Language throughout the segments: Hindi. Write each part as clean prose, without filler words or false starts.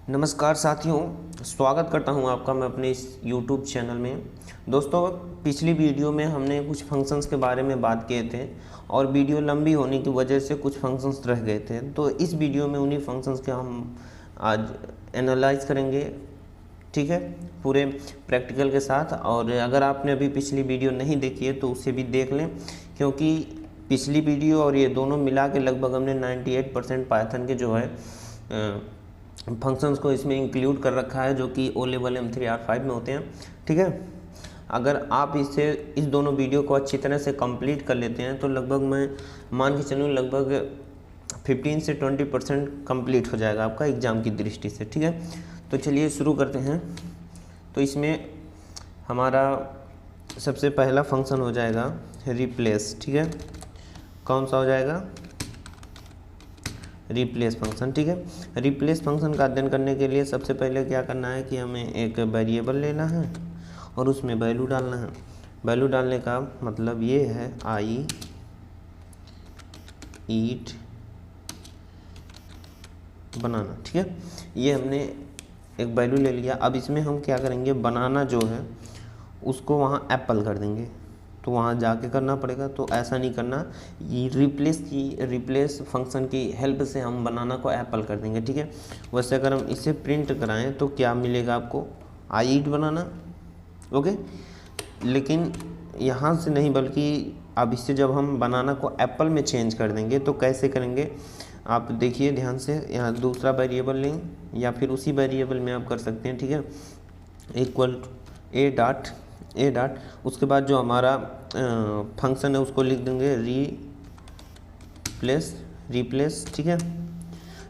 नमस्कार साथियों, स्वागत करता हूं आपका मैं अपने इस YouTube चैनल में। दोस्तों, पिछली वीडियो में हमने कुछ फंक्शंस के बारे में बात किए थे और वीडियो लंबी होने की वजह से कुछ फंक्शंस रह गए थे। तो इस वीडियो में उन्हीं फंक्शंस के हम आज एनालाइज करेंगे, ठीक है, पूरे प्रैक्टिकल के साथ। और अगर आपने अभी पिछली वीडियो नहीं देखी है तो उसे भी देख लें, क्योंकि पिछली वीडियो और ये दोनों मिला के लगभग हमने 98% पाइथन के जो है फंक्शंस को इसमें इंक्लूड कर रखा है, जो कि ओ लेवल M3 R5 में होते हैं, ठीक है। अगर आप इस दोनों वीडियो को अच्छी तरह से कंप्लीट कर लेते हैं तो लगभग मैं मान के चलूँ लगभग 15 से 20% कंप्लीट हो जाएगा आपका एग्ज़ाम की दृष्टि से, ठीक है। तो चलिए शुरू करते हैं। तो इसमें हमारा सबसे पहला फंक्शन हो जाएगा रिप्लेस, ठीक है। कौन सा हो जाएगा? रिप्लेस फंक्शन, ठीक है। रिप्लेस फंक्शन का अध्ययन करने के लिए सबसे पहले क्या करना है कि हमें एक वेरिएबल लेना है और उसमें वैल्यू डालना है। वैल्यू डालने का मतलब ये है आई ईट बनाना, ठीक है। ये हमने एक वैल्यू ले लिया। अब इसमें हम क्या करेंगे, बनाना जो है उसको वहाँ एप्पल कर देंगे, तो वहाँ जाके करना पड़ेगा। तो ऐसा नहीं करना, ये रिप्लेस फंक्शन की हेल्प से हम बनाना को एप्पल कर देंगे, ठीक है। वैसे अगर हम इसे प्रिंट कराएं तो क्या मिलेगा आपको? आई ईट बनाना, ओके। लेकिन यहाँ से नहीं, बल्कि अब इससे जब हम बनाना को एप्पल में चेंज कर देंगे तो कैसे करेंगे आप देखिए ध्यान से। यहाँ दूसरा वेरिएबल लें या फिर उसी वेरिएबल में आप कर सकते हैं, ठीक है। इक्वल ए डॉट उसके बाद जो हमारा फंक्शन है उसको लिख देंगे रिप्लेस, ठीक है।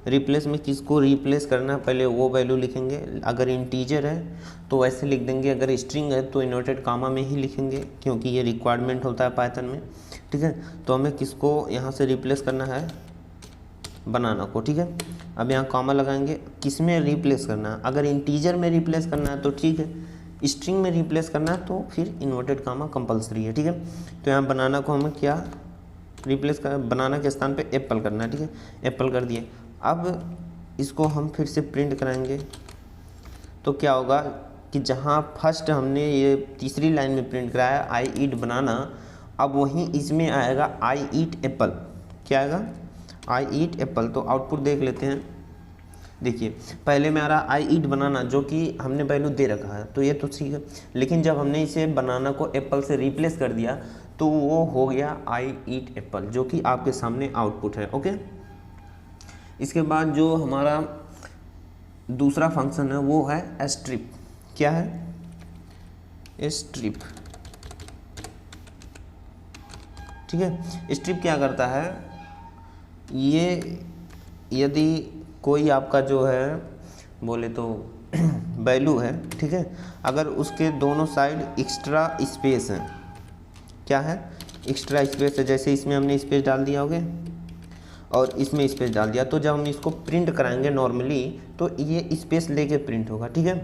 रिप्लेस में किसको रिप्लेस करना है पहले वो वैल्यू लिखेंगे। अगर इंटीजर है तो वैसे लिख देंगे, अगर स्ट्रिंग है तो इन्वर्टेड कामा में ही लिखेंगे, क्योंकि ये रिक्वायरमेंट होता है पाइथन में, ठीक है। तो हमें किसको यहाँ से रिप्लेस करना है? बनाना को, ठीक है। अब यहाँ कामा लगाएंगे, किस में रिप्लेस करना है? अगर इंटीजर में रिप्लेस करना है तो ठीक है, स्ट्रिंग में रिप्लेस करना है तो फिर इन्वर्टेड कामा कंपलसरी है, ठीक है। तो यहाँ बनाना को हमें क्या रिप्लेस कर, बनाना के स्थान पे एप्पल करना है, ठीक है। एप्पल कर दिए। अब इसको हम फिर से प्रिंट कराएंगे तो क्या होगा कि जहाँ फर्स्ट हमने ये तीसरी लाइन में प्रिंट कराया आई ईट बनाना, अब वहीं इसमें आएगा आई ईट एप्पल। क्या आएगा? आई ईट एप्पल। तो आउटपुट देख लेते हैं। देखिए पहले में आ रहा आई ईट बनाना, जो कि हमने वैल्यू दे रखा है, तो ये तो ठीक है। लेकिन जब हमने इसे बनाना को एप्पल से रिप्लेस कर दिया तो वो हो गया आई ईट एप्पल, जो कि आपके सामने आउटपुट है, ओके। इसके बाद जो हमारा दूसरा फंक्शन है वो है स्ट्रिप। क्या है? स्ट्रिप, ठीक है। स्ट्रिप क्या करता है? ये यदि कोई आपका जो है बोले तो वैल्यू है, ठीक है, अगर उसके दोनों साइड एक्स्ट्रा स्पेस है, क्या है? एक्स्ट्रा स्पेस है। जैसे इसमें हमने स्पेस डाल दिया होगे और इसमें स्पेस डाल दिया, तो जब हम इसको प्रिंट कराएंगे नॉर्मली तो ये स्पेस लेके प्रिंट होगा, ठीक है।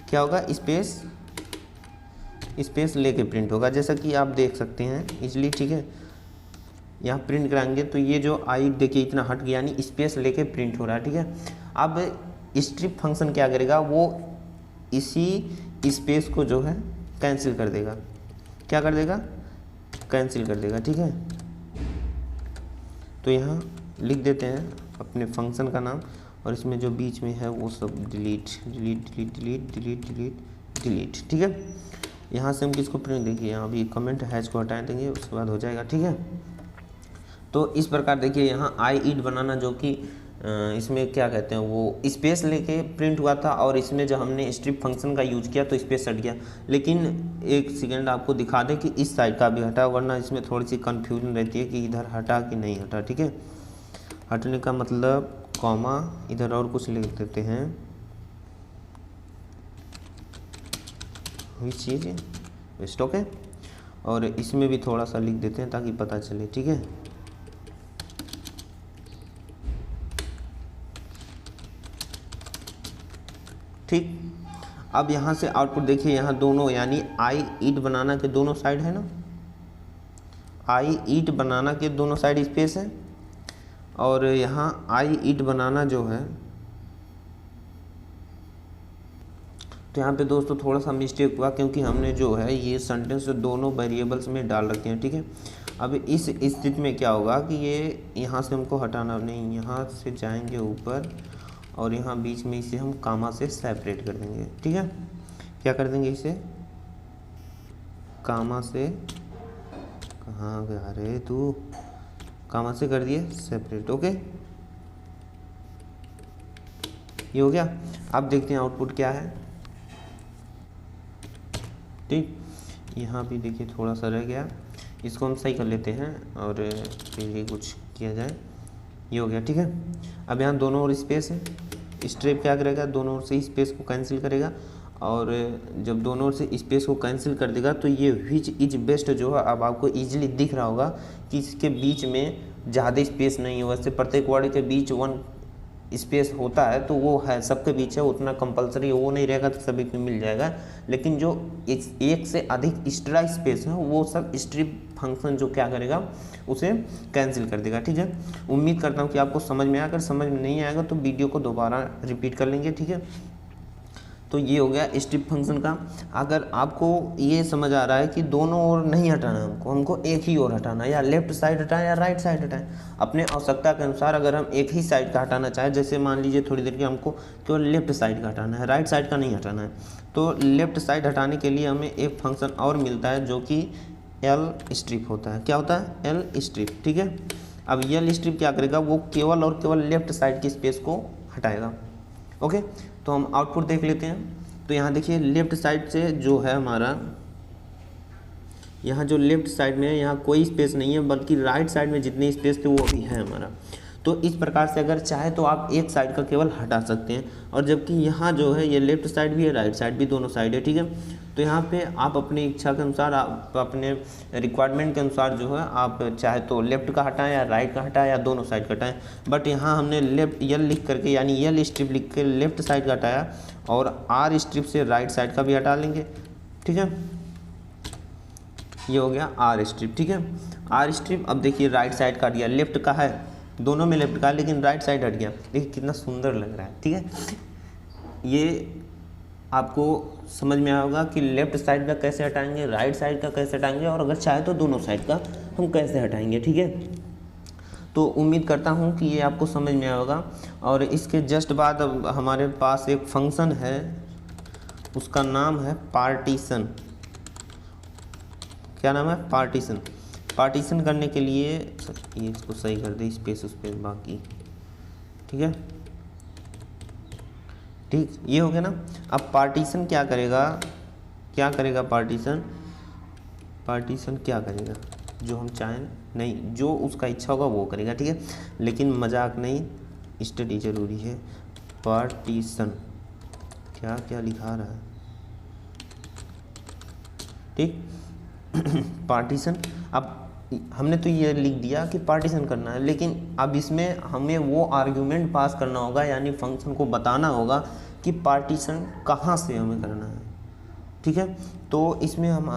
क्या होगा? स्पेस लेके प्रिंट होगा, जैसा कि आप देख सकते हैं इजली, ठीक है। यहाँ प्रिंट कराएंगे तो ये जो आई देखिए इतना हट गया, यानी स्पेस लेके प्रिंट हो रहा है, ठीक है। अब स्ट्रिप फंक्शन क्या करेगा, वो इसी स्पेस को जो है कैंसिल कर देगा। क्या कर देगा? कैंसिल कर देगा, ठीक है। तो यहाँ लिख देते हैं अपने फंक्शन का नाम और इसमें जो बीच में है वो सब डिलीट, ठीक है। यहाँ से हम किसको प्रिंट, देखिए यहाँ भी कमेंट हैश को हटा देंगे, उसके बाद हो जाएगा, ठीक है। तो इस प्रकार देखिए यहाँ आई ईट बनाना, जो कि इसमें क्या कहते हैं वो स्पेस लेके प्रिंट हुआ था, और इसमें जब हमने स्ट्रिप फंक्शन का यूज किया तो स्पेस हट गया। लेकिन एक सेकेंड आपको दिखा दें कि इस साइड का भी हटा, वरना इसमें थोड़ी सी कन्फ्यूजन रहती है कि इधर हटा कि नहीं हटा, ठीक है। हटने का मतलब कॉमा, इधर और कुछ लिख देते हैं, इस चीज़ वेस्ट, ओके। और इसमें भी थोड़ा सा लिख देते हैं ताकि पता चले, ठीक है। ठीक। अब यहाँ से आउटपुट देखिए, यहाँ दोनों यानी आई ईट बनाना के दोनों साइड है ना, आई ईट बनाना के दोनों साइड स्पेस है, और यहाँ आई ईट बनाना जो है तो यहाँ पे दोस्तों थोड़ा सा मिस्टेक हुआ, क्योंकि हमने जो है ये सेंटेंस दोनों वेरिएबल्स में डाल रखे हैं, ठीक है। अब इस स्थिति में क्या होगा कि ये यहाँ से हमको हटाना नहीं, यहाँ से जाएंगे ऊपर और यहाँ बीच में इसे हम कामा से सेपरेट कर देंगे, ठीक है। क्या कर देंगे इसे, कामा से, कहाँ गया रे तू, कामा से कर दिए सेपरेट, ओके। ये हो गया। अब देखते हैं आउटपुट क्या है, ठीक। यहाँ भी देखिए थोड़ा सा रह गया, इसको हम सही कर लेते हैं और फिर ये कुछ किया जाए। ये हो गया, ठीक है। अब यहाँ दोनों ओर स्पेस है, स्ट्रिप क्या करेगा, दोनों ओर से स्पेस को कैंसिल करेगा, और जब दोनों ओर से स्पेस को कैंसिल कर देगा तो ये विच इज बेस्ट जो है अब आपको इजीली दिख रहा होगा कि इसके बीच में ज़्यादा स्पेस नहीं है। वैसे प्रत्येक वर्ड के बीच 1 स्पेस होता है, तो वो है सबके बीच है, उतना कंपलसरी वो नहीं रहेगा, तो सभी को मिल जाएगा। लेकिन जो एक से अधिक एक्स्ट्रा स्पेस है वो सब स्ट्रिप फंक्शन जो क्या करेगा, उसे कैंसिल कर देगा, ठीक है। उम्मीद करता हूँ कि आपको समझ में आया। अगर समझ में नहीं आएगा तो वीडियो को दोबारा रिपीट कर लेंगे, ठीक है। तो ये हो गया स्ट्रिप फंक्शन का। अगर आपको ये समझ आ रहा है कि दोनों ओर नहीं हटाना, हमको एक ही ओर हटाना, या लेफ्ट साइड हटाएं या राइट साइड हटाएं, अपने आवश्यकता के अनुसार। अगर हम एक ही साइड का हटाना चाहें, जैसे मान लीजिए थोड़ी देर के हमको केवल लेफ्ट साइड का हटाना है, राइट साइड का नहीं हटाना है, तो लेफ्ट साइड हटाने के लिए हमें एक फंक्शन और मिलता है जो कि एल स्ट्रिप होता है। क्या होता है, एल स्ट्रिप, ठीक है। अब एल स्ट्रिप क्या करेगा, वो केवल और केवल लेफ्ट साइड की स्पेस को हटाएगा, ओके। तो हम आउटपुट देख लेते हैं। तो यहाँ देखिए लेफ्ट साइड से जो है हमारा, यहाँ जो लेफ्ट साइड में है यहाँ कोई स्पेस नहीं है, बल्कि राइट साइड में जितने स्पेस थे वो भी है हमारा। तो इस प्रकार से अगर चाहे तो आप एक साइड का केवल हटा सकते हैं, और जबकि यहाँ जो है ये लेफ्ट साइड भी है राइट साइड भी, दोनों साइड है, ठीक है। तो यहाँ पे आप अपनी इच्छा के अनुसार, आप अपने रिक्वायरमेंट के अनुसार जो है आप चाहे तो लेफ्ट का हटाएं या राइट का हटाएं या दोनों साइड का हटाएं। बट यहाँ हमने लेफ्ट यल लिख करके, यानी यल स्ट्रिप लिख के लेफ्ट साइड का हटाया, और आर स्ट्रिप से राइट साइड का भी हटा लेंगे, ठीक है। ये हो गया आर स्ट्रिप, ठीक है। आर स्ट्रिप अब देखिए राइट साइड का हट गया, लेफ्ट का है, दोनों में लेफ्ट का है, लेकिन राइट साइड हट गया। देखिए कितना सुंदर लग रहा है, ठीक है। ये आपको समझ में आया होगा कि लेफ्ट साइड का कैसे हटाएंगे, राइट साइड का कैसे हटाएंगे, और अगर चाहे तो दोनों साइड का हम कैसे हटाएंगे, ठीक है। तो उम्मीद करता हूँ कि ये आपको समझ में आया होगा। और इसके जस्ट बाद अब हमारे पास एक फंक्शन है, उसका नाम है पार्टीशन। क्या नाम है, पार्टीशन। पार्टीशन करने के लिए ये इसको सही कर दे, स्पेस बाकी, ठीक है, ठीक। ये हो गया ना। अब पार्टीशन क्या करेगा, क्या करेगा पार्टीशन, पार्टीशन क्या करेगा, जो हम चाहें नहीं, जो उसका इच्छा होगा वो करेगा, ठीक है। लेकिन मजाक नहीं, स्टडी जरूरी है। पार्टीशन क्या क्या लिखा रहा है, ठीक। पार्टीशन, अब हमने तो ये लिख दिया कि पार्टीशन करना है, लेकिन अब इसमें हमें वो आर्गुमेंट पास करना होगा, यानी फंक्शन को बताना होगा कि पार्टीशन कहाँ से हमें करना है, ठीक है। तो इसमें हम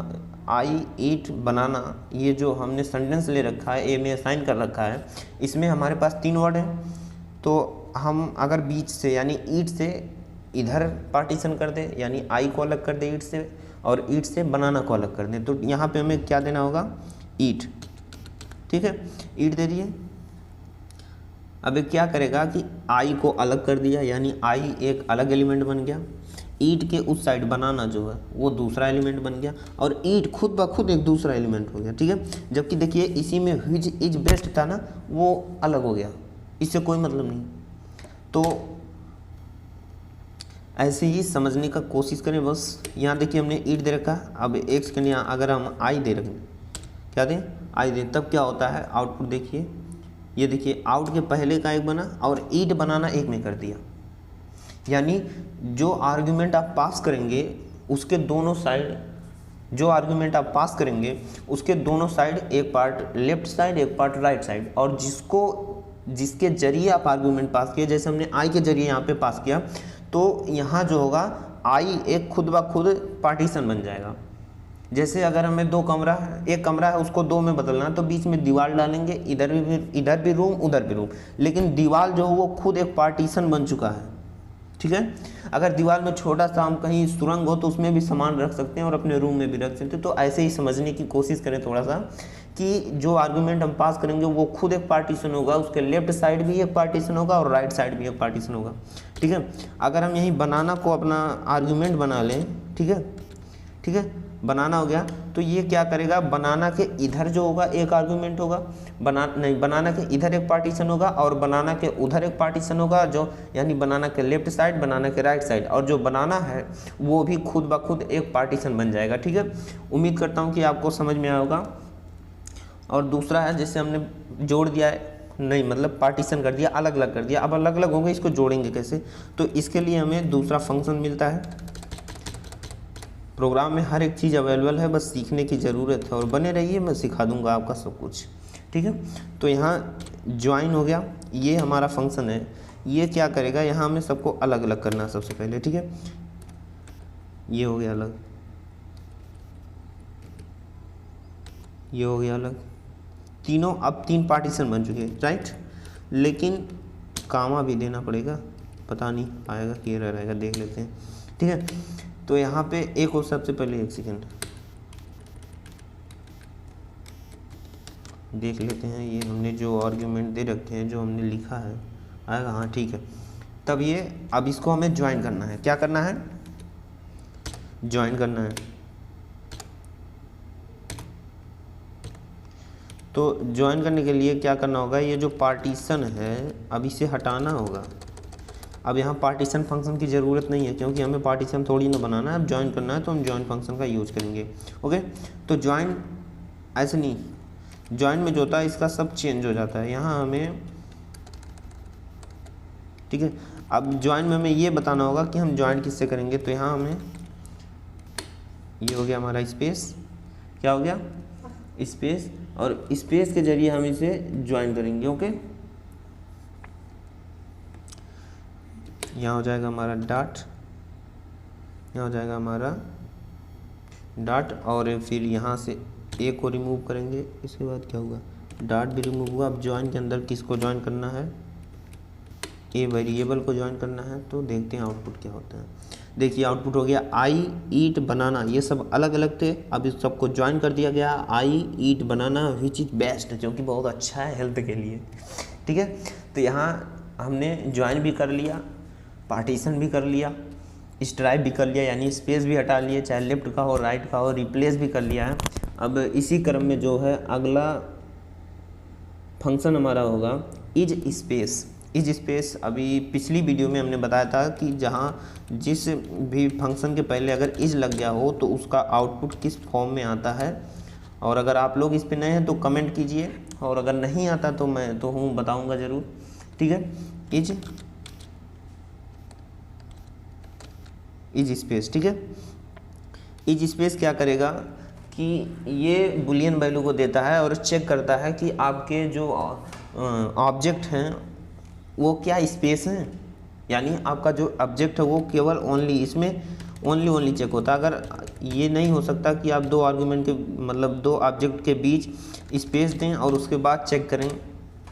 आई ईट बनाना, ये जो हमने सेंटेंस ले रखा है, ए में असाइन कर रखा है, इसमें हमारे पास 3 वर्ड हैं। तो हम अगर बीच से यानी ईट से इधर पार्टीशन कर दें, यानी आई को अलग कर दें ईट से, और ईट से बनाना को अलग कर दें, तो यहाँ पे हमें क्या देना होगा, ईट, ठीक है। ईट दे दिए। अब क्या करेगा कि आई को अलग कर दिया, यानी आई एक अलग एलिमेंट बन गया, ईट के उस साइड बनाना जो है वो दूसरा एलिमेंट बन गया, और ईट खुद ब खुद एक दूसरा एलिमेंट हो गया, ठीक है। जबकि देखिए इसी में व्हिच इज बेस्ट था ना, वो अलग हो गया, इससे कोई मतलब नहीं। तो ऐसे ही समझने का कोशिश करें बस। यहाँ देखिए हमने ईट दे रखा, अब एक सेकंड यहाँ अगर हम आई दे रखें, क्या दें, आई दें, तब क्या होता है, आउटपुट देखिए। ये देखिए आउट के पहले का एक बना और ईट बनाना एक में कर दिया, यानी जो आर्गुमेंट आप पास करेंगे उसके दोनों साइड, जो आर्गुमेंट आप पास करेंगे उसके दोनों साइड, एक पार्ट लेफ्ट साइड एक पार्ट राइट साइड, और जिसके जरिए आप आर्गुमेंट पास किए, जैसे हमने आई के जरिए यहाँ पे पास किया, तो यहाँ जो होगा आई एक खुद ब खुद पार्टीशन बन जाएगा। जैसे अगर हमें एक कमरा है उसको 2 में बदलना है, तो बीच में दीवार डालेंगे, इधर भी रूम उधर भी रूम, लेकिन दीवार जो है वो खुद एक पार्टीशन बन चुका है, ठीक है। अगर दीवार में छोटा सा हम कहीं सुरंग हो तो उसमें भी सामान रख सकते हैं और अपने रूम में भी रख सकते हैं। तो ऐसे ही समझने की कोशिश करें थोड़ा सा कि जो आर्गुमेंट हम पास करेंगे वो खुद एक पार्टीशन होगा, उसके लेफ्ट साइड भी एक पार्टीशन होगा और राइट साइड भी एक पार्टीशन होगा, ठीक है। अगर हम यहीं बनाना को अपना आर्गुमेंट बना लें, ठीक है, ठीक है, बनाना हो गया, तो ये क्या करेगा, बनाना के इधर जो होगा एक आर्गुमेंट होगा, बनाना के इधर एक पार्टीशन होगा और बनाना के उधर एक पार्टीशन होगा, जो यानी बनाना के लेफ्ट साइड, बनाना के राइट साइड, और जो बनाना है वो भी खुद ब खुद एक पार्टीशन बन जाएगा, ठीक है। उम्मीद करता हूँ कि आपको समझ में आया होगा। और दूसरा है, जैसे हमने जोड़ दिया है, नहीं मतलब पार्टीशन कर दिया, अलग अलग कर दिया, अब अलग अलग होंगे, इसको जोड़ेंगे कैसे, तो इसके लिए हमें दूसरा फंक्शन मिलता है। प्रोग्राम में हर एक चीज़ अवेलेबल है, बस सीखने की ज़रूरत है, और बने रहिए, मैं सिखा दूंगा आपका सब कुछ, ठीक है। तो यहाँ ज्वाइन हो गया, ये हमारा फंक्शन है, ये क्या करेगा, यहाँ हमें सबको अलग अलग करना है सबसे पहले, ठीक है। ये हो गया अलग, ये हो गया अलग, तीनों अब 3 पार्टीशन बन चुके हैं, राइट। लेकिन कामा भी देना पड़ेगा, पता नहीं आएगा कि एरर रहेगा, देख लेते हैं, ठीक है। तो यहाँ पे एक और, सबसे पहले एक सेकेंड देख लेते हैं, ये हमने जो आर्ग्यूमेंट दे रखे हैं, जो हमने लिखा है आएगा, हाँ ठीक है। तब ये अब इसको हमें ज्वाइन करना है, क्या करना है, ज्वाइन करना है। तो ज्वाइन करने के लिए क्या करना होगा, ये जो पार्टीशन है अब इसे हटाना होगा। अब यहाँ पार्टीशन फंक्शन की ज़रूरत नहीं है, क्योंकि हमें पार्टीशन थोड़ी ना बनाना है, अब ज्वाइन करना है तो हम ज्वाइन फंक्शन का यूज़ करेंगे, ओके। तो ज्वाइन ऐसे नहीं, ज्वाइन में जो होता है इसका सब चेंज हो जाता है, यहाँ हमें, ठीक है। अब ज्वाइन में हमें ये बताना होगा कि हम ज्वाइन किससे करेंगे, तो यहाँ हमें, ये हो गया हमारा स्पेस, क्या हो गया, स्पेस, और स्पेस के जरिए हम इसे ज्वाइन करेंगे, ओके। यहाँ हो जाएगा हमारा डॉट, यहाँ हो जाएगा हमारा डॉट, और फिर यहाँ से एक को रिमूव करेंगे, इसके बाद क्या होगा, डॉट भी रिमूव हुआ। अब ज्वाइन के अंदर किसको ज्वाइन करना है, ए वेरिएबल को ज्वाइन करना है, तो देखते हैं आउटपुट क्या होता है। देखिए आउटपुट हो गया आई ईट बनाना, ये सब अलग अलग थे, अब इस सबको ज्वाइन कर दिया गया, आई ईट बनाना विच इज़ बेस्ट, जो कि बहुत अच्छा है हेल्थ के लिए, ठीक है। तो यहाँ हमने ज्वाइन भी कर लिया, पार्टीशन भी कर लिया, स्ट्राइप भी कर लिया, यानी स्पेस भी हटा लिए, चाहे लेफ्ट का हो राइट का हो, रिप्लेस भी कर लिया है। अब इसी क्रम में जो है अगला फंक्शन हमारा होगा इज स्पेस। इज स्पेस अभी पिछली वीडियो में हमने बताया था कि जहाँ जिस भी फंक्शन के पहले अगर इज लग गया हो तो उसका आउटपुट किस फॉर्म में आता है, और अगर आप लोग इस पे नए हैं तो कमेंट कीजिए, और अगर नहीं आता तो मैं तो हूँ बताऊँगा ज़रूर, ठीक है। इज स्पेस, ठीक है। इज स्पेस क्या करेगा कि ये बुलियन वैल्यू को देता है और चेक करता है कि आपके जो ऑब्जेक्ट हैं वो क्या स्पेस हैं, यानी आपका जो ऑब्जेक्ट है वो केवल ओनली इसमें ओनली चेक होता है। अगर ये नहीं हो सकता कि आप 2 आर्गुमेंट के मतलब 2 ऑब्जेक्ट के बीच स्पेस दें और उसके बाद चेक करें,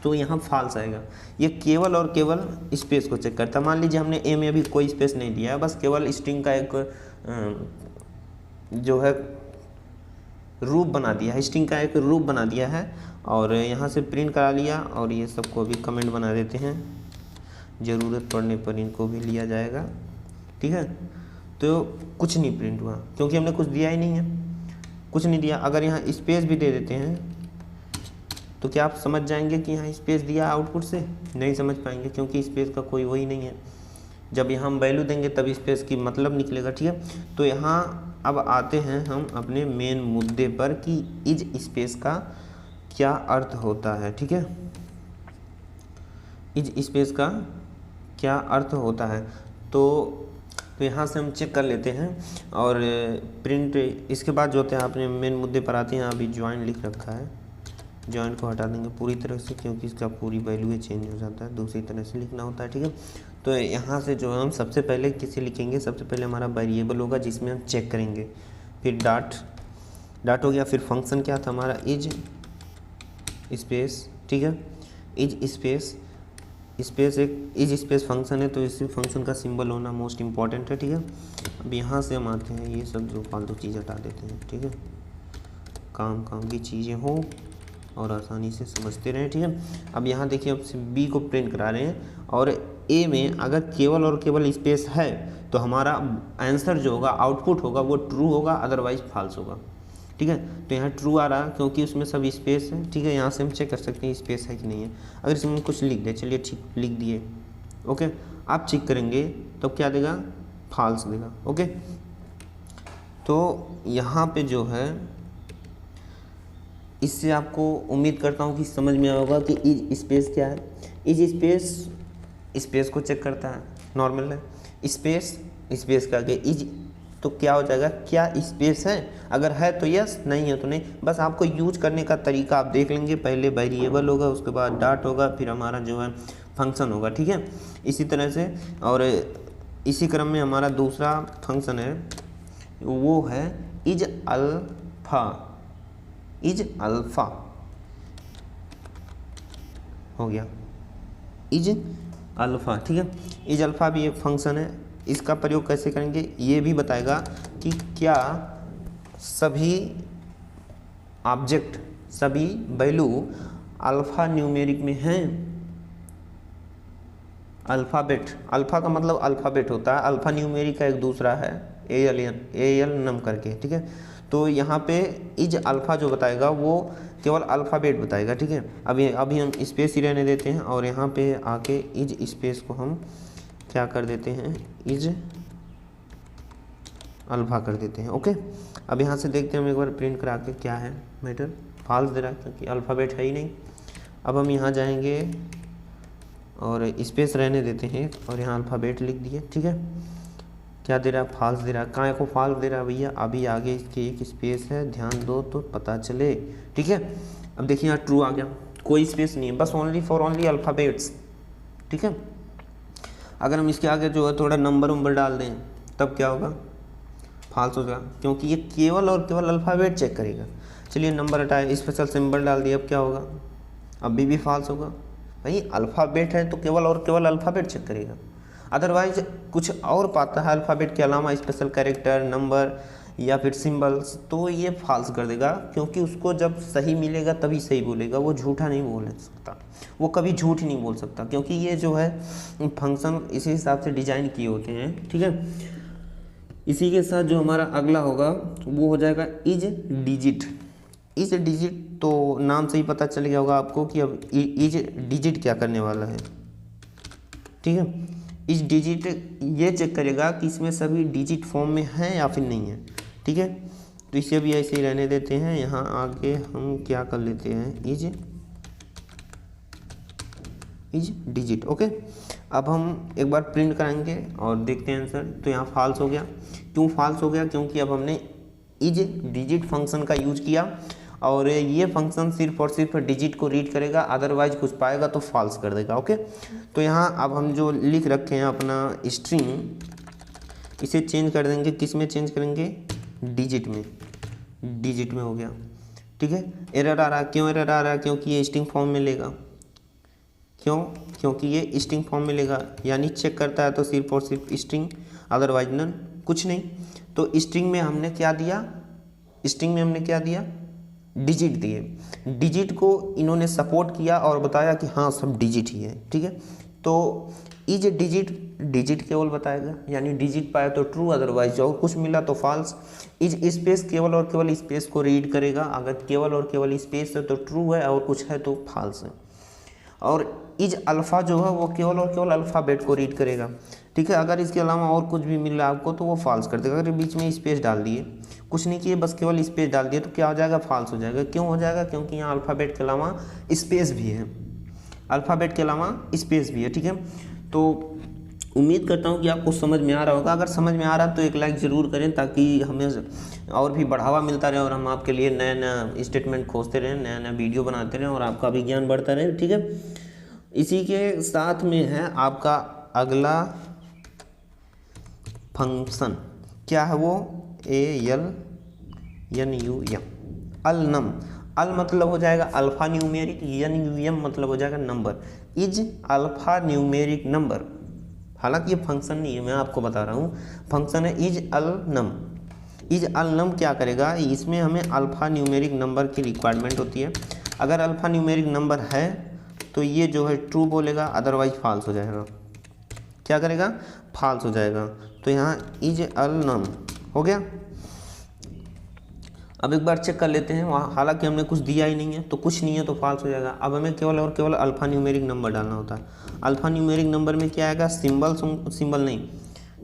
तो यहाँ फॉल्स आएगा। ये केवल और केवल स्पेस को चेक करता है। मान लीजिए हमने ए में अभी कोई स्पेस नहीं दिया है, बस केवल स्ट्रिंग का एक जो है रूप बना दिया है, स्ट्रिंग का एक रूप बना दिया है, और यहाँ से प्रिंट करा लिया, और ये सबको भी कमेंट बना देते हैं, ज़रूरत पड़ने पर इनको भी लिया जाएगा, ठीक है। तो कुछ नहीं प्रिंट हुआ क्योंकि हमने कुछ दिया ही नहीं है, कुछ नहीं दिया। अगर यहाँ स्पेस भी दे देते हैं तो क्या आप समझ जाएंगे कि यहाँ स्पेस दिया आउटपुट से? नहीं समझ पाएंगे, क्योंकि स्पेस का कोई वही नहीं है। जब यहाँ हम वैल्यू देंगे तब स्पेस की मतलब निकलेगा, ठीक है। तो यहाँ अब आते हैं हम अपने मेन मुद्दे पर कि इज स्पेस का क्या अर्थ होता है, ठीक है। इज स्पेस का क्या अर्थ होता है, तो यहाँ से हम चेक कर लेते हैं, और प्रिंट इसके बाद जो होते हैं अपने मेन मुद्दे पर आते हैं। अभी ज्वाइन लिख रखा है, ज्वाइन को हटा देंगे पूरी तरह से, क्योंकि इसका पूरी वैल्यू ही चेंज हो जाता है, दूसरी तरह से लिखना होता है, ठीक है। तो यहाँ से जो हम सबसे पहले किसे लिखेंगे, सबसे पहले हमारा वेरिएबल होगा जिसमें हम चेक करेंगे, फिर डॉट हो गया, फिर फंक्शन क्या था हमारा, इज स्पेस, ठीक है। इज स्पेस स्पेस एक इज स्पेस फंक्शन है, तो इस फंक्शन का सिंबल होना मोस्ट इम्पॉर्टेंट है, ठीक है। अब यहाँ से हम आते हैं, ये सब जो फालतू चीज़ हटा देते हैं, ठीक है, काम की चीज़ें हो और आसानी से समझते रहें, ठीक है। अब यहाँ देखिए, अब बी को प्रिंट करा रहे हैं और ए में अगर केवल और केवल स्पेस है तो हमारा आंसर जो होगा, आउटपुट होगा, वो ट्रू होगा, अदरवाइज फॉल्स होगा, ठीक है। तो यहाँ ट्रू आ रहा क्योंकि उसमें सब स्पेस है, ठीक है। यहाँ से हम चेक कर सकते हैं स्पेस है कि नहीं है। अगर इसमें कुछ लिख दे, चलिए ठीक लिख दिए, ओके। आप चेक करेंगे तो क्या देगा, फॉल्स देगा, ओके। तो यहाँ पे जो है, इससे आपको उम्मीद करता हूँ कि समझ में आया होगा कि इज स्पेस क्या है। इज स्पेस को चेक करता है, नॉर्मल है। स्पेस का आगे इज, तो क्या हो जाएगा, क्या स्पेस है, अगर है तो यस, नहीं है तो नहीं। बस आपको यूज करने का तरीका आप देख लेंगे, पहले वेरिएबल होगा, उसके बाद डॉट होगा, फिर हमारा जो है फंक्शन होगा, ठीक है, इसी तरह से। और इसी क्रम में हमारा दूसरा फंक्शन है, वो है इज अल्फ़ा हो गया, इज अल्फ़ा, ठीक है। इज अल्फ़ा भी एक फंक्शन है, इसका प्रयोग कैसे करेंगे ये भी बताएगा कि क्या सभी ऑब्जेक्ट, सभी वैल्यू अल्फ़ा न्यूमेरिक में हैं। अल्फ़ाबेट, अल्फ़ा का मतलब अल्फ़ाबेट होता है, अल्फ़ा न्यूमेरिक का एक दूसरा है एल नम करके, ठीक है। तो यहाँ पे इज अल्फ़ा जो बताएगा वो केवल अल्फ़ाबेट बताएगा, ठीक है। अभी हम स्पेस ही रहने देते हैं और यहाँ पे आके इज स्पेस को हम क्या कर देते हैं, इज अल्फ़ा कर देते हैं, ओके। अब यहाँ से देखते हैं हम एक बार प्रिंट करा के, क्या है मैटर, फॉल्स दे रहा है क्योंकि अल्फ़ाबेट है ही नहीं। अब हम यहाँ जाएंगे और स्पेस रहने देते हैं और यहाँ अल्फ़ाबेट लिख दिए, ठीक है। क्या दे रहा है, फॉल्स दे रहा है। कहाँ को फॉल्स दे रहा है भैया, अभी आगे इसके एक स्पेस है, ध्यान दो तो पता चले, ठीक है। अब देखिए यहाँ ट्रू आ गया, कोई स्पेस नहीं है, बस ओनली अल्फ़ाबेट्स, ठीक है। अगर हम इसके आगे जो है थोड़ा नंबर डाल दें तब क्या होगा, फॉल्स होगा, क्योंकि ये केवल और केवल अल्फ़ाबेट चेक करेगा। चलिए नंबर हटाए, स्पेशल सिंबल डाल दिया, अब क्या होगा, अभी भी फॉल्स होगा। भाई अल्फ़ाबेट है तो केवल और केवल अल्फ़ाबेट चेक करेगा, अदरवाइज कुछ और पाता है अल्फ़ाबेट के अलावा, स्पेशल कैरेक्टर, नंबर या फिर सिंबल्स, तो ये फॉल्स कर देगा, क्योंकि उसको जब सही मिलेगा तभी सही बोलेगा, वो झूठा नहीं बोल सकता, वो कभी झूठ नहीं बोल सकता, क्योंकि ये जो है फंक्शन इसी हिसाब से डिजाइन किए होते हैं, ठीक है। इसी के साथ जो हमारा अगला होगा वो हो जाएगा इज डिजिट। तो नाम से ही पता चल गया होगा आपको कि अब इज डिजिट क्या करने वाला है, ठीक है। इज डिजिट ये चेक करेगा कि इसमें सभी डिजिट फॉर्म में है या फिर नहीं है, ठीक है। तो इसे भी ऐसे ही रहने देते हैं। यहाँ आगे हम क्या कर लेते हैं, इज डिजिट, ओके। अब हम एक बार प्रिंट कराएंगे और देखते हैं आंसर। तो यहाँ फॉल्स हो गया, क्यों फॉल्स हो गया, क्योंकि अब हमने इज डिजिट फंक्शन का यूज किया और ये फंक्शन सिर्फ और सिर्फ डिजिट को रीड करेगा, अदरवाइज कुछ पाएगा तो फॉल्स कर देगा, ओके। तो यहाँ अब हम जो लिख रखे हैं अपना स्ट्रिंग, इसे चेंज कर देंगे, किस में चेंज करेंगे, डिजिट में हो गया, ठीक है। एरर आ रहा है, क्यों एरर आ रहा है, क्योंकि ये स्ट्रिंग फॉर्म में लेगा, क्योंकि ये स्ट्रिंग फॉर्म में लेगा, यानी चेक करता है तो सिर्फ और सिर्फ स्ट्रिंग, अदरवाइज नन, कुछ नहीं। तो स्ट्रिंग में हमने क्या दिया, डिजिट दिए। डिजिट को इन्होंने सपोर्ट किया और बताया कि हाँ सब डिजिट ही है, ठीक है। तो इज डिजिट केवल बताएगा, यानी डिजिट पाया तो ट्रू, अदरवाइज और कुछ मिला तो फॉल्स। इज स्पेस केवल और केवल स्पेस को रीड करेगा, अगर केवल और केवल स्पेस है तो ट्रू है और कुछ है तो फॉल्स है। और इज अल्फ़ा जो है वो केवल और केवल अल्फ़ाबेट को रीड करेगा, ठीक है। अगर इसके अलावा और कुछ भी मिल रहा है आपको तो वो फॉल्स कर देगा। अगर बीच में स्पेस डाल दिए, कुछ नहीं किए, बस केवल स्पेस डाल दिए, तो क्या हो जाएगा, फॉल्स हो जाएगा। क्यों हो जाएगा, क्योंकि यहाँ अल्फ़ाबेट के अलावा स्पेस भी है, ठीक है। तो उम्मीद करता हूँ कि आपको समझ में आ रहा होगा। अगर समझ में आ रहा तो एक लाइक ज़रूर करें, ताकि हमें और भी बढ़ावा मिलता रहे और हम आपके लिए नया स्टेटमेंट खोजते रहें, नया वीडियो बनाते रहें और आपका भी ज्ञान बढ़ता रहे, ठीक है। इसी के साथ में है आपका अगला फंक्शन, क्या है वो, ALNUM, अल मतलब हो जाएगा अल्फा न्यूमेरिक, एन मतलब हो जाएगा number. Is alpha numeric number, हालांकि ये फंक्शन नहीं है, मैं आपको बता रहा हूँ, फंक्शन है is all num. Is all नम क्या करेगा, इसमें हमें अल्फा न्यूमेरिक नंबर की रिक्वायरमेंट होती है। अगर अल्फा न्यूमेरिक नंबर है तो ये जो है ट्रू बोलेगा, अदरवाइज फॉल्स हो जाएगा। क्या करेगा, फॉल्स हो जाएगा। तो यहाँ इज अल नम हो गया। अब एक बार चेक कर लेते हैं, वहाँ हालांकि हमने कुछ दिया ही नहीं है तो कुछ नहीं है तो फॉल्स हो जाएगा। अब हमें केवल और केवल अल्फा न्यूमेरिक नंबर डालना होता है। अल्फा न्यूमेरिक नंबर में क्या आएगा, सिंबल नहीं,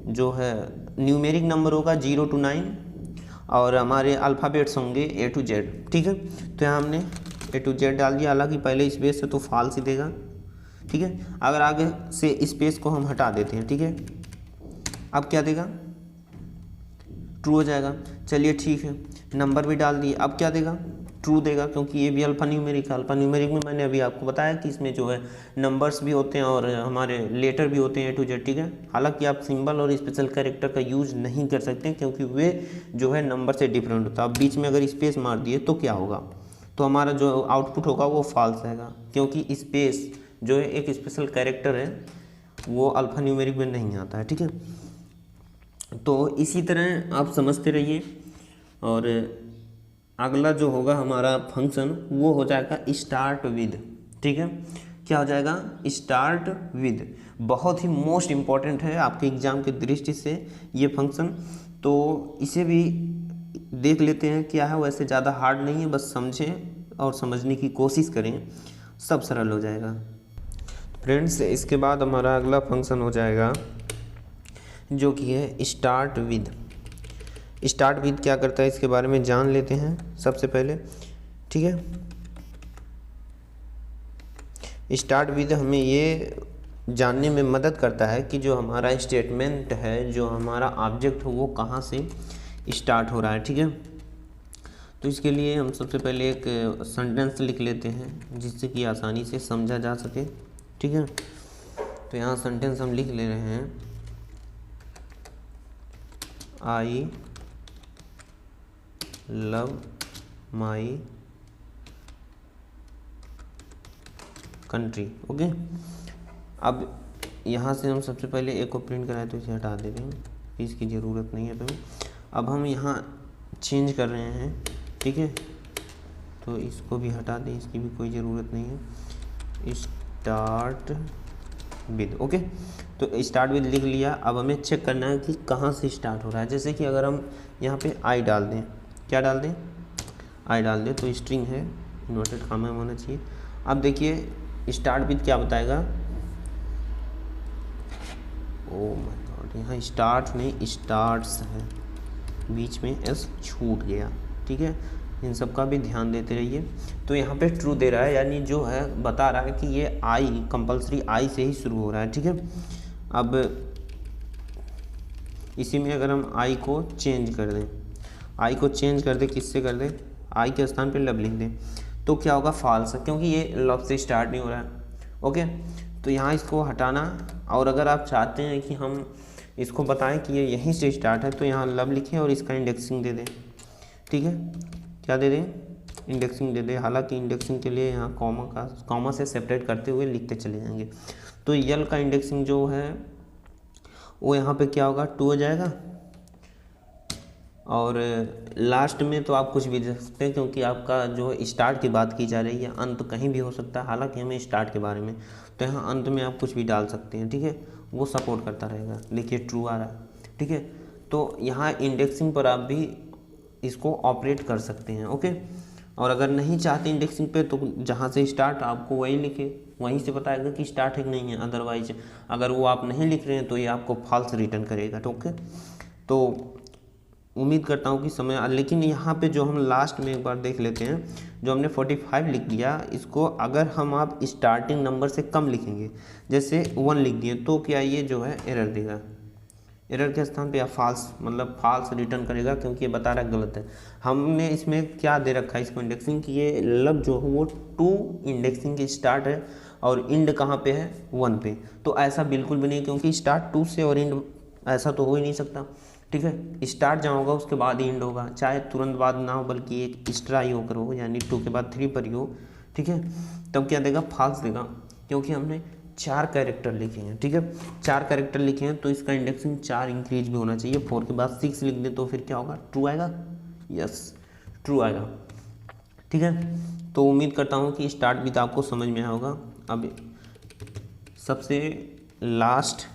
जो है न्यूमेरिक नंबर होगा 0 to 9 और हमारे अल्फ़ाबेट्स होंगे A to Z। ठीक है, तो यहाँ हमने A to Z डाल दिया, हालांकि पहले स्पेस है तो फॉल्स ही देगा। ठीक है, अगर आगे से स्पेस को हम हटा देते हैं, ठीक है, अब क्या देगा, ट्रू हो जाएगा। चलिए ठीक है, नंबर भी डाल दिए, अब क्या देगा, ट्रू देगा, क्योंकि ये भी अल्फा न्यूमेरिक है। अल्फा न्यूमेरिक में मैंने अभी आपको बताया कि इसमें जो है नंबर्स भी होते हैं और हमारे लेटर भी होते हैं A to Z। ठीक है, हालांकि आप सिंबल और स्पेशल कैरेक्टर का यूज़ नहीं कर सकते क्योंकि वे जो है नंबर से डिफरेंट होता है। अब बीच में अगर स्पेस मार दिए तो क्या होगा, तो हमारा जो आउटपुट होगा वो फॉल्स आएगा, क्योंकि स्पेस जो है एक स्पेशल कैरेक्टर है, वो अल्फा न्यूमेरिक में नहीं आता है। ठीक है, तो इसी तरह आप समझते रहिए। और अगला जो होगा हमारा फंक्शन वो हो जाएगा स्टार्ट विद। ठीक है, क्या हो जाएगा, स्टार्ट विद, बहुत ही मोस्ट इम्पॉर्टेंट है आपके एग्जाम के दृष्टि से ये फंक्शन, तो इसे भी देख लेते हैं क्या है। वैसे ज़्यादा हार्ड नहीं है, बस समझें और समझने की कोशिश करें, सब सरल हो जाएगा। फ्रेंड्स, इसके बाद हमारा अगला फंक्शन हो जाएगा जो कि है स्टार्ट विद। स्टार्ट विद क्या करता है इसके बारे में जान लेते हैं सबसे पहले। ठीक है, स्टार्ट विद हमें ये जानने में मदद करता है कि जो हमारा स्टेटमेंट है, जो हमारा ऑब्जेक्ट है, वो कहाँ से स्टार्ट हो रहा है। ठीक है, तो इसके लिए हम सबसे पहले एक सेंटेंस लिख लेते हैं जिससे कि आसानी से समझा जा सके। ठीक है, तो यहाँ सेंटेंस हम लिख ले रहे हैं, I love my country. Okay, अब यहाँ से हम सबसे पहले एक को प्रिंट कराए तो इसे हटा देते हैं, इसकी ज़रूरत नहीं है। तो अब हम यहाँ चेंज कर रहे हैं, ठीक है, तो इसको भी हटा दें, इसकी भी कोई ज़रूरत नहीं है। स्टार्ट विद, ओके, तो स्टार्ट विद लिख लिया। अब हमें चेक करना है कि कहाँ से स्टार्ट हो रहा है। जैसे कि अगर हम यहाँ पे आई डाल दें, क्या डाल दें, आई डाल दें, तो स्ट्रिंग है, इन्वर्टेड कॉमा में होना चाहिए। अब देखिए स्टार्ट विद क्या बताएगा, ओ माय गॉड, यहाँ स्टार्ट नहीं स्टार्ट्स है, बीच में एस छूट गया। ठीक है, इन सब का भी ध्यान देते रहिए। तो यहाँ पे ट्रू दे रहा है, यानी जो है बता रहा है कि ये आई कंपलसरी आई से ही शुरू हो रहा है। ठीक है, अब इसी में अगर हम आई को चेंज कर दें, आई को चेंज कर दें, किससे कर दें, आई के स्थान पे लव लिख दें, तो क्या होगा, फॉल्स, क्योंकि ये लव से स्टार्ट नहीं हो रहा है। ओके, तो यहाँ इसको हटाना, और अगर आप चाहते हैं कि हम इसको बताएं कि ये यहीं से स्टार्ट है तो यहाँ लव लिखें और इसका इंडेक्सिंग दे दें। ठीक है, क्या दे दें, इंडेक्सिंग दे दें। हालांकि इंडेक्सिंग के लिए यहाँ कॉमा से सेपरेट करते हुए लिखते चले जाएंगे। तो यल का इंडेक्सिंग जो है वो यहाँ पे क्या होगा, 2 हो जाएगा। और लास्ट में तो आप कुछ भी दे सकते हैं, क्योंकि आपका जो स्टार्ट की बात की जा रही है, अंत कहीं भी हो सकता है, हालांकि हमें स्टार्ट के बारे में, तो यहाँ अंत में आप कुछ भी डाल सकते हैं। ठीक है, वो सपोर्ट करता रहेगा। देखिए ट्रू आ रहा है। ठीक है, तो यहाँ इंडेक्सिंग पर आप भी इसको ऑपरेट कर सकते हैं। ओके, और अगर नहीं चाहते इंडेक्सिंग पे तो जहाँ से स्टार्ट आपको वही लिखे, वहीं से बताएगा कि स्टार्ट है कि नहीं है। अदरवाइज अगर वो आप नहीं लिख रहे हैं तो ये आपको फॉल्स रिटर्न करेगा। ओके, तो उम्मीद करता हूँ कि समय, लेकिन यहाँ पे जो हम लास्ट में एक बार देख लेते हैं, जो हमने 45 लिख दिया, इसको अगर हम आप स्टार्टिंग नंबर से कम लिखेंगे, जैसे 1 लिख दिए, तो क्या ये जो है एरर देगा। एरर के स्थान पे या फॉल्स, मतलब फॉल्स रिटर्न करेगा, क्योंकि ये बता रहा है गलत है। हमने इसमें क्या दे रखा है इसको इंडेक्सिंग, कि ये लब जो है वो 2 इंडेक्सिंग की स्टार्ट है और इंड कहाँ पे है, 1 पे। तो ऐसा बिल्कुल भी नहीं, क्योंकि स्टार्ट 2 से और इंड ऐसा तो हो ही नहीं सकता। ठीक है। स्टार्ट जहाँ होगा उसके बाद इंड होगा, चाहे तुरंत बाद ना हो बल्कि एक एक्स्ट्रा ही होकर हो, यानी 2 के बाद 3 पर ही हो, ठीक है। तब क्या देगा, फॉल्स देगा, क्योंकि हमने 4 कैरेक्टर लिखे हैं, ठीक है। 4 कैरेक्टर लिखे हैं तो इसका इंडेक्सिंग 4 इंक्रीज भी होना चाहिए। 4 के बाद 6 लिख दे तो फिर क्या होगा, ट्रू आएगा, यस ट्रू आएगा, ठीक है। तो उम्मीद करता हूँ कि स्टार्ट भी तो आपको समझ में आया होगा। अब सबसे लास्ट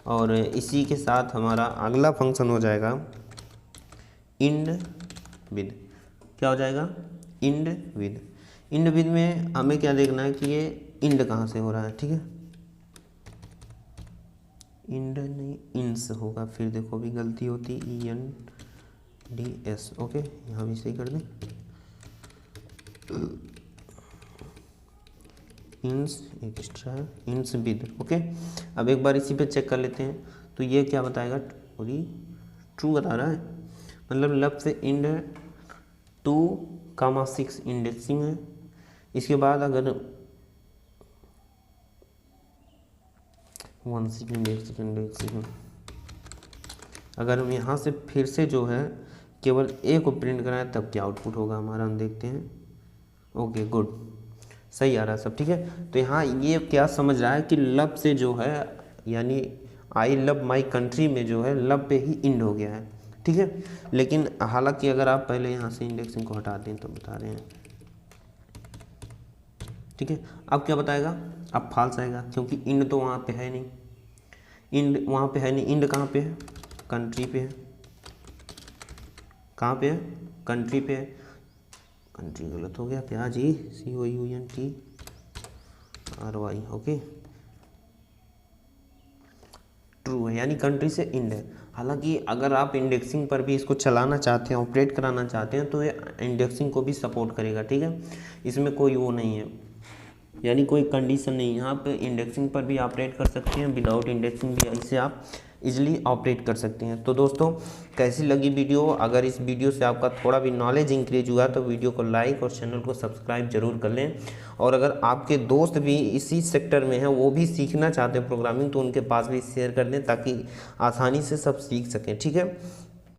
और इसी के साथ हमारा अगला फंक्शन हो जाएगा इंड विद। क्या हो जाएगा, इंड विद। इंड विद में हमें क्या देखना है कि ये इंड कहाँ से हो रहा है, ठीक है। इंड नहीं इंस होगा, फिर देखो भी गलती होती, ENDS, ओके यहाँ भी सही कर दें, इंस एक्स्ट्रा इंस विद, ओके। अब एक बार इसी पे चेक कर लेते हैं, तो ये क्या बताएगा, ट्रू बता रहा है, मतलब लेफ्ट से इंड है, 2,6 इंडेक्सिंग है। इसके बाद अगर 1 सेकेंड 1 सेकेंड 1 सेकेंड, अगर हम यहाँ से फिर से जो है केवल ए को प्रिंट कराएं तब क्या आउटपुट होगा हमारा, हम देखते हैं। ओके गुड, सही आ रहा है सब, ठीक है। तो यहाँ ये क्या समझ रहा है कि लव से जो है, यानी आई लव माई कंट्री में जो है लव पे ही इंड हो गया है, ठीक है। लेकिन हालांकि अगर आप पहले यहाँ से इंडेक्सिंग को हटा दें तो बता रहे हैं, ठीक है। अब क्या बताएगा, अब फॉल्स आएगा, क्योंकि इंड तो वहाँ पे है नहीं, इंड वहाँ पे है नहीं, इंड कहाँ पे है, कंट्री पे है, कहाँ पे है, कंट्री पे है। कंट्री गलत हो गया क्या जी, COUNTRY, ओके ट्रू है, यानी कंट्री से इंड है। हालांकि अगर आप इंडेक्सिंग पर भी इसको चलाना चाहते हैं, ऑपरेट कराना चाहते हैं, तो ये इंडेक्सिंग को भी सपोर्ट करेगा, ठीक है। इसमें कोई वो नहीं है, यानी कोई कंडीशन नहीं है, आप इंडेक्सिंग पर भी ऑपरेट कर सकते हैं, विदाउट इंडेक्सिंग भी इसे आप इजीली ऑपरेट कर सकते हैं। तो दोस्तों कैसी लगी वीडियो, अगर इस वीडियो से आपका थोड़ा भी नॉलेज इंक्रीज हुआ तो वीडियो को लाइक और चैनल को सब्सक्राइब जरूर कर लें। और अगर आपके दोस्त भी इसी सेक्टर में हैं, वो भी सीखना चाहते हैं प्रोग्रामिंग, तो उनके पास भी शेयर कर दें ताकि आसानी से सब सीख सकें, ठीक है।